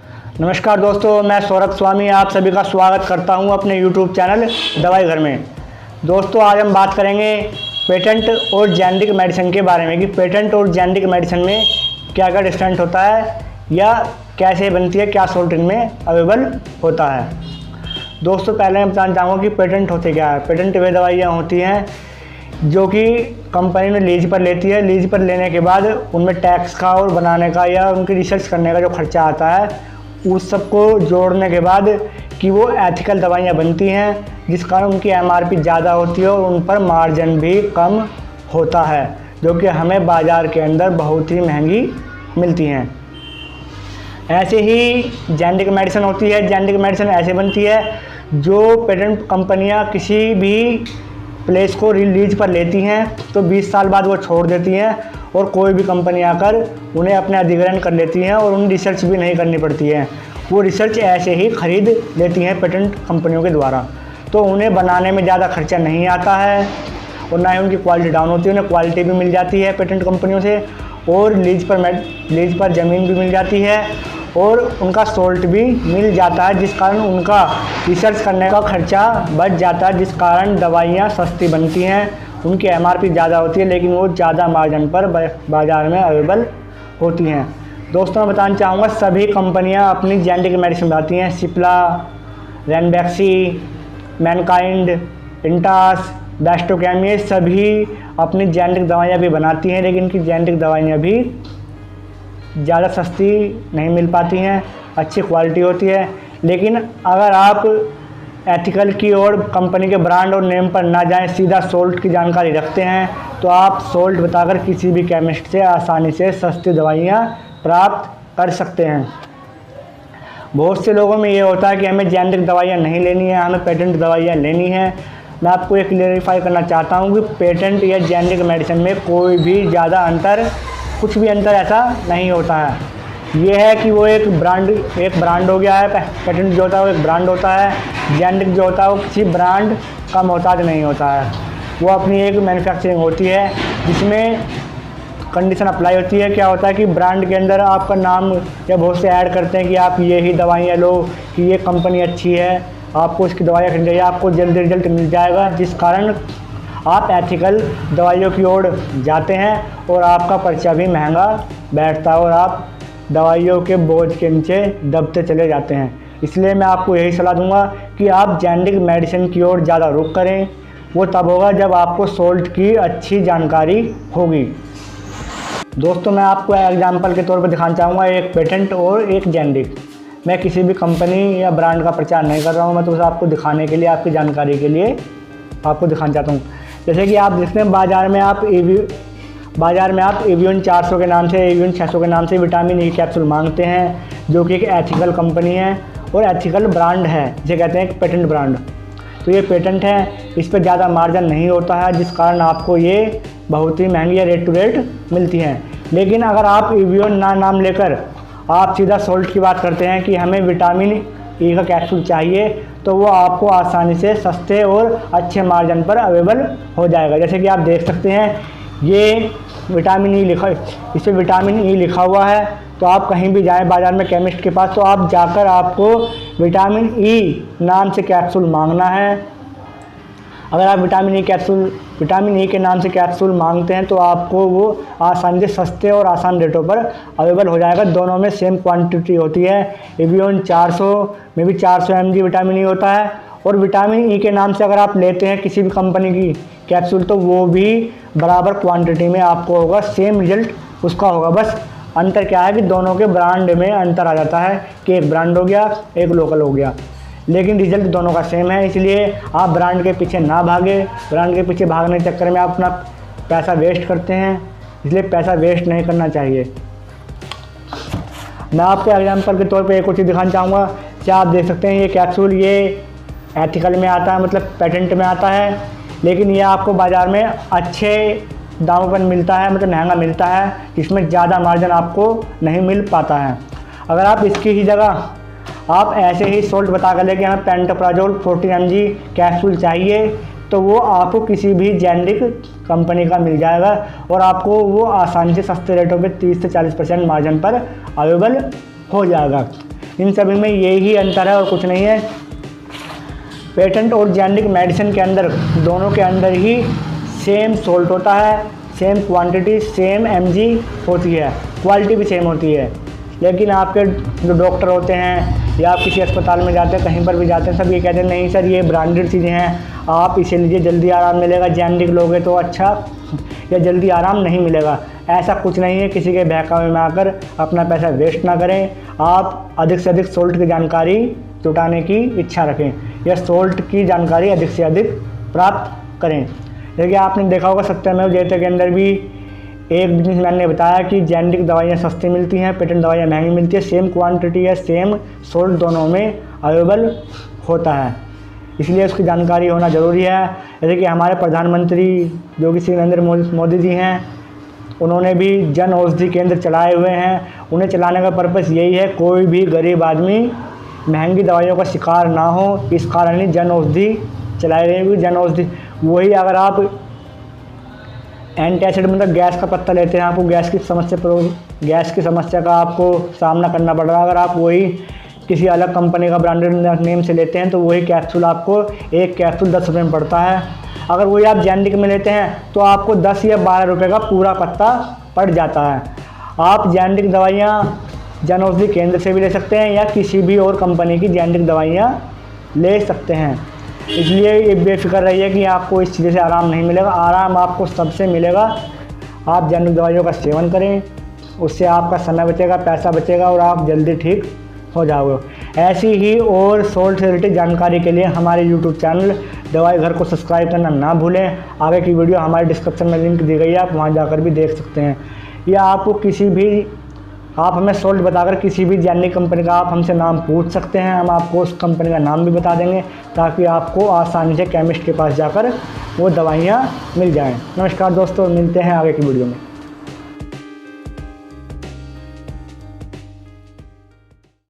नमस्कार दोस्तों, मैं सौरभ स्वामी आप सभी का स्वागत करता हूं अपने YouTube चैनल दवाई घर में। दोस्तों, आज हम बात करेंगे पेटेंट और जेनेरिक मेडिसिन के बारे में कि पेटेंट और जेनेरिक मेडिसिन में क्या क्या डिफरेंट होता है या कैसे बनती है, क्या सोल्ट इनमें अवेलेबल होता है। दोस्तों, पहले मैं बताना चाहूँगा कि पेटेंट होते क्या है। पेटेंट वे दवाइयाँ होती हैं जो कि कंपनी ने लीज पर लेती है। लीज पर लेने के बाद उनमें टैक्स का और बनाने का या उनकी रिसर्च करने का जो खर्चा आता है, उस सब को जोड़ने के बाद कि वो एथिकल दवाइयाँ बनती हैं, जिस कारण उनकी एमआरपी ज़्यादा होती है और उन पर मार्जिन भी कम होता है, जो कि हमें बाज़ार के अंदर बहुत ही महंगी मिलती हैं। ऐसे ही जेनेरिक मेडिसिन होती है। जेनेरिक मेडिसिन ऐसे बनती है जो पेटेंट कंपनियां किसी भी प्लेस को लीज पर लेती हैं तो 20 साल बाद वो छोड़ देती हैं और कोई भी कंपनी आकर उन्हें अपने अधिग्रहण कर लेती हैं और उन्हें रिसर्च भी नहीं करनी पड़ती है। वो रिसर्च ऐसे ही खरीद लेती हैं पेटेंट कंपनियों के द्वारा, तो उन्हें बनाने में ज़्यादा खर्चा नहीं आता है और ना ही उनकी क्वालिटी डाउन होती है। उन्हें क्वालिटी भी मिल जाती है पेटेंट कंपनियों से और लीज पर ज़मीन भी मिल जाती है और उनका सोल्ट भी मिल जाता है, जिस कारण उनका रिसर्च करने का खर्चा बच जाता है, जिस कारण दवाइयाँ सस्ती बनती हैं। उनकी एमआरपी ज़्यादा होती है लेकिन वो ज़्यादा मार्जिन पर बाज़ार में अवेलेबल होती हैं। दोस्तों, मैं बताना चाहूँगा सभी कंपनियाँ अपनी जेनेरिक मेडिसिन बनाती हैं। सिप्ला, रैनबैक्सी, मैनकाइंड, इंटास, बेस्टोकेम, ये सभी अपनी जेनेरिक दवाइयाँ भी बनाती हैं, लेकिन इनकी जेनेरिक दवाइयाँ भी ज़्यादा सस्ती नहीं मिल पाती हैं, अच्छी क्वालिटी होती है। लेकिन अगर आप एथिकल की और कंपनी के ब्रांड और नेम पर ना जाएं, सीधा सोल्ट की जानकारी रखते हैं, तो आप सोल्ट बताकर किसी भी केमिस्ट से आसानी से सस्ती दवाइयाँ प्राप्त कर सकते हैं। बहुत से लोगों में ये होता है कि हमें जेनेरिक दवाइयाँ नहीं लेनी है, हमें पेटेंट दवाइयाँ लेनी है। मैं आपको ये क्लेरिफाई करना चाहता हूँ कि पेटेंट या जेनेरिक मेडिसिन में कोई भी ज़्यादा कुछ भी अंतर ऐसा नहीं होता है। ये है कि वो एक ब्रांड हो गया है। पेटेंट जो होता है वो एक ब्रांड होता है, जेनेरिक जो होता है वो किसी ब्रांड का मोहताज नहीं होता है। वो अपनी एक मैन्युफैक्चरिंग होती है जिसमें कंडीशन अप्लाई होती है। क्या होता है कि ब्रांड के अंदर आपका नाम या बहुत से ऐड करते हैं कि आप ये ही दवाइयाँ लो, कि ये कंपनी अच्छी है, आपको इसकी दवाइयाँ खरीदनी चाहिए, आपको जल्दी रिजल्ट मिल जाएगा, जिस कारण आप एथिकल दवाइयों की ओर जाते हैं और आपका पर्चा भी महंगा बैठता है और आप दवाइयों के बोझ के नीचे दबते चले जाते हैं। इसलिए मैं आपको यही सलाह दूंगा कि आप जेनेरिक मेडिसिन की ओर ज़्यादा रुख करें। वो तब होगा जब आपको सोल्ट की अच्छी जानकारी होगी। दोस्तों, मैं आपको एग्जाम्पल के तौर पर दिखाना चाहूँगा एक पेटेंट और एक जेनेरिक। मैं किसी भी कंपनी या ब्रांड का प्रचार नहीं कर रहा हूँ, मैं तो बस आपको दिखाने के लिए, आपकी जानकारी के लिए आपको दिखाना चाहता हूँ। जैसे कि आप देखते हैं बाज़ार में आप एवियन 400 के नाम से, एवियन 600 के नाम से विटामिन ई कैप्सूल मांगते हैं, जो कि एक एथिकल कंपनी है और एथिकल ब्रांड है, जिसे कहते हैं एक पेटेंट ब्रांड। तो ये पेटेंट है, इस पर ज़्यादा मार्जिन नहीं होता है, जिस कारण आपको ये बहुत ही महंगी रेट टू रेट मिलती हैं। लेकिन अगर आप एवियन नाम लेकर आप सीधा सोल्ट की बात करते हैं कि हमें विटामिन ई का कैप्सूल चाहिए, तो वो आपको आसानी से सस्ते और अच्छे मार्जिन पर अवेलेबल हो जाएगा। जैसे कि आप देख सकते हैं ये विटामिन ई इस पर विटामिन ई लिखा हुआ है। तो आप कहीं भी जाएं बाज़ार में केमिस्ट के पास, तो आप जाकर आपको विटामिन ई नाम से कैप्सूल मांगना है। अगर आप विटामिन ई के नाम से कैप्सूल मांगते हैं तो आपको वो आसानी से सस्ते और आसान रेटों पर अवेलेबल हो जाएगा। दोनों में सेम क्वांटिटी होती है। एवियन 400 में भी 400 mg विटामिन ई होता है और विटामिन ई के नाम से अगर आप लेते हैं किसी भी कंपनी की कैप्सूल, तो वो भी बराबर क्वांटिटी में आपको होगा, सेम रिजल्ट उसका होगा। बस अंतर क्या है कि दोनों के ब्रांड में अंतर आ जाता है कि एक ब्रांड हो गया, एक लोकल हो गया, लेकिन रिजल्ट दोनों का सेम है। इसलिए आप ब्रांड के पीछे ना भागे। ब्रांड के पीछे भागने के चक्कर में आप अपना पैसा वेस्ट करते हैं, इसलिए पैसा वेस्ट नहीं करना चाहिए। मैं आपको एग्जांपल के तौर पे एक और चीज़ दिखाना चाहूँगा। क्या आप देख सकते हैं ये कैप्सूल ये एथिकल में आता है, मतलब पेटेंट में आता है, लेकिन ये आपको बाज़ार में अच्छे दामों पर मिलता है, मतलब महंगा मिलता है, जिसमें ज़्यादा मार्जिन आपको नहीं मिल पाता है। अगर आप इसकी ही जगह आप ऐसे ही सोल्ट बता कर लेके हमें पेंटोप्राजोल 40 mg कैप्सूल चाहिए, तो वो आपको किसी भी जेनेरिक कंपनी का मिल जाएगा और आपको वो आसानी से सस्ते रेटों पे 30 से 40% मार्जिन पर अवेलेबल हो जाएगा। इन सभी में यही अंतर है और कुछ नहीं है। पेटेंट और जेनेरिक मेडिसिन के अंदर दोनों के अंदर ही सेम सोल्ट होता है, सेम क्वांटिटी, सेम mg होती है, क्वालिटी भी सेम होती है। लेकिन आपके जो डॉक्टर होते हैं या आप किसी अस्पताल में जाते हैं, कहीं पर भी जाते हैं, सब ये कहते हैं नहीं सर ये ब्रांडेड चीज़ें हैं, आप इसे लीजिए जल्दी आराम मिलेगा, जेनेरिक लोगे तो अच्छा या जल्दी आराम नहीं मिलेगा। ऐसा कुछ नहीं है, किसी के बहकावे में आकर अपना पैसा वेस्ट ना करें। आप अधिक से अधिक सोल्ट की जानकारी जुटाने की इच्छा रखें या सोल्ट की जानकारी अधिक से अधिक प्राप्त करें। देखिए आपने देखा होगा सत्यमेव जयते के अंदर भी एक बिजनेसमैन ने बताया कि जेनेरिक दवाइयाँ सस्ती मिलती हैं, पेटेंट दवाइयाँ महंगी मिलती है, सेम क्वांटिटी है, सेम सोल्ट दोनों में अवेलेबल होता है, इसलिए उसकी जानकारी होना ज़रूरी है। जैसे कि हमारे प्रधानमंत्री जो कि श्री नरेंद्र मोदी जी हैं, उन्होंने भी जन औषधि केंद्र चलाए हुए हैं। उन्हें चलाने का पर्पस यही है कोई भी गरीब आदमी महंगी दवाइयों का शिकार ना हो, इस कारण ही जन औषधि चलाई रही है। जन औषधि वही, अगर आप एंटासिड मतलब गैस का पत्ता लेते हैं, आपको गैस की समस्या का आपको सामना करना पड़ रहा है। अगर आप वही किसी अलग कंपनी का ब्रांडेड नेम से लेते हैं तो वही कैप्सूल आपको एक कैप्सूल 10 रुपये में पड़ता है। अगर वही आप जेनेरिक में लेते हैं तो आपको 10 या 12 रुपये का पूरा पत्ता पड़ जाता है। आप जेनेरिक दवाइयाँ जन औषधि केंद्र से भी ले सकते हैं या किसी भी और कंपनी की जेनेरिक दवाइयाँ ले सकते हैं। इसलिए ये बेफिक्र रहिए कि आपको इस चीज़ से आराम नहीं मिलेगा, आराम आपको सबसे मिलेगा। आप जेनेरिक दवाइयों का सेवन करें, उससे आपका समय बचेगा, पैसा बचेगा और आप जल्दी ठीक हो जाओगे। ऐसी ही और सोल्ट से रिलेटेड जानकारी के लिए हमारे YouTube चैनल दवाई घर को सब्सक्राइब करना ना भूलें। आगे की वीडियो हमारे डिस्क्रिप्शन में लिंक दी गई है, आप वहां जाकर भी देख सकते हैं। या आपको किसी भी, आप हमें सोल्ट बताकर किसी भी जेनेरिक कंपनी का आप हमसे नाम पूछ सकते हैं, हम आपको उस कंपनी का नाम भी बता देंगे ताकि आपको आसानी से केमिस्ट के पास जाकर वो दवाइयाँ मिल जाएँ। नमस्कार दोस्तों, मिलते हैं आगे की वीडियो में।